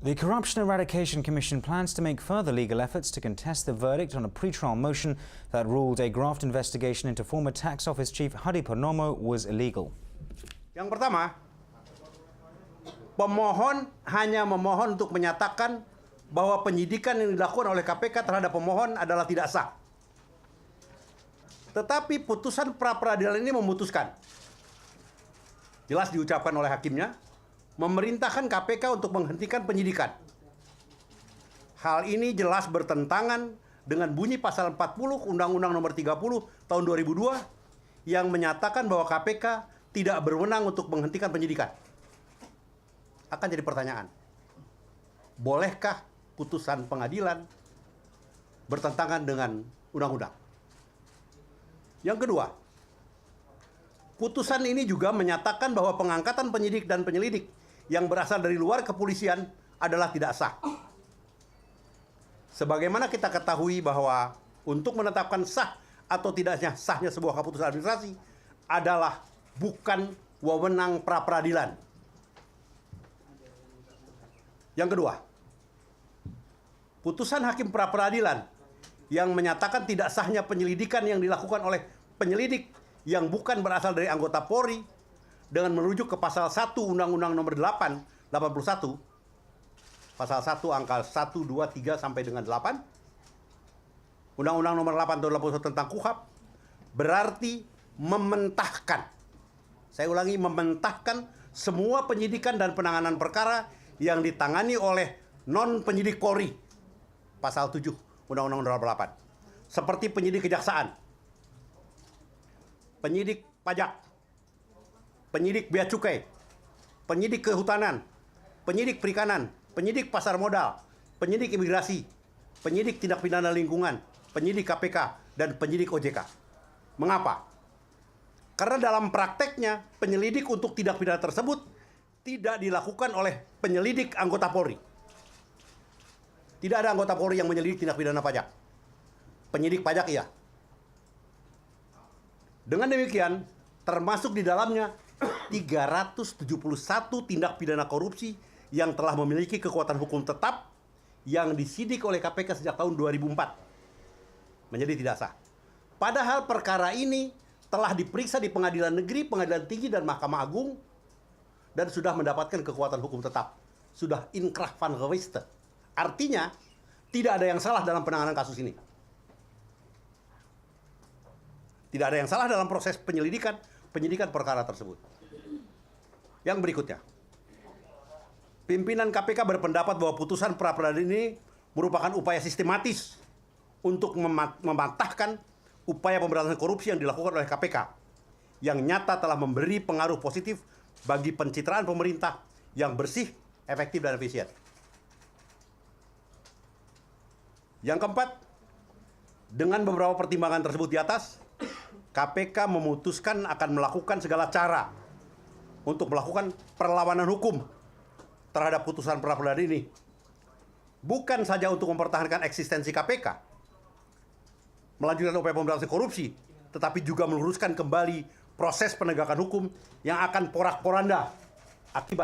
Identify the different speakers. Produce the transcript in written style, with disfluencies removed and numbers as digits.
Speaker 1: The Corruption Eradication Commission plans to make further legal efforts to contest the verdict on a pre-trial motion that ruled a graft investigation into former Tax Office Chief Hadi Purnomo was illegal.
Speaker 2: Yang pertama, pemohon hanya memohon untuk menyatakan bahwa penyidikan yang dilakukan oleh KPK terhadap pemohon adalah tidak sah. Tetapi putusan pra-peradilan ini memutuskan, jelas diucapkan oleh hakimnya, memerintahkan KPK untuk menghentikan penyidikan. Hal ini jelas bertentangan dengan bunyi pasal 40 Undang-Undang Nomor 30 Tahun 2002 yang menyatakan bahwa KPK tidak berwenang untuk menghentikan penyidikan. Akan jadi pertanyaan, bolehkah putusan pengadilan bertentangan dengan undang-undang? Yang kedua, putusan ini juga menyatakan bahwa pengangkatan penyidik dan penyelidik yang berasal dari luar kepolisian adalah tidak sah. Sebagaimana kita ketahui bahwa untuk menetapkan sah atau tidaknya sahnya sebuah keputusan administrasi adalah bukan wewenang pra-peradilan. Yang kedua, putusan hakim pra-peradilan yang menyatakan tidak sahnya penyelidikan yang dilakukan oleh penyelidik yang bukan berasal dari anggota Polri dengan merujuk ke pasal 1 Undang-Undang Nomor 8, 81, pasal 1 angka 1, 2, 3 sampai dengan 8, Undang-Undang Nomor 8 tahun 81 tentang KUHP, berarti mementahkan, saya ulangi, mementahkan semua penyidikan dan penanganan perkara yang ditangani oleh non-penyidik Polri, pasal 7 Undang-Undang Nomor 8, seperti penyidik kejaksaan, penyidik pajak, penyidik bea cukai, penyidik kehutanan, penyidik perikanan, penyidik pasar modal, penyidik imigrasi, penyidik tindak pidana lingkungan, penyidik KPK, dan penyidik OJK. Mengapa? Karena dalam prakteknya, penyelidik untuk tindak pidana tersebut tidak dilakukan oleh penyelidik anggota Polri. Tidak ada anggota Polri yang menyelidik tindak pidana pajak. Penyidik pajak iya. Dengan demikian, termasuk di dalamnya 371 tindak pidana korupsi yang telah memiliki kekuatan hukum tetap yang disidik oleh KPK sejak tahun 2004 menjadi tidak sah. Padahal perkara ini telah diperiksa di pengadilan negeri, pengadilan tinggi, dan Mahkamah Agung dan sudah mendapatkan kekuatan hukum tetap. Sudah inkrah van geweeste. Artinya, tidak ada yang salah dalam penanganan kasus ini. Tidak ada yang salah dalam proses penyidikan perkara tersebut. Yang berikutnya, pimpinan KPK berpendapat bahwa putusan pra-peradilan ini merupakan upaya sistematis untuk mematahkan upaya pemberantasan korupsi yang dilakukan oleh KPK, yang nyata telah memberi pengaruh positif bagi pencitraan pemerintah yang bersih, efektif, dan efisien. Yang keempat, dengan beberapa pertimbangan tersebut di atas, KPK memutuskan akan melakukan segala cara untuk melakukan perlawanan hukum terhadap putusan pra-peradilan ini. Bukan saja untuk mempertahankan eksistensi KPK, melanjutkan upaya pemberantasan korupsi, tetapi juga meluruskan kembali proses penegakan hukum yang akan porak-poranda akibat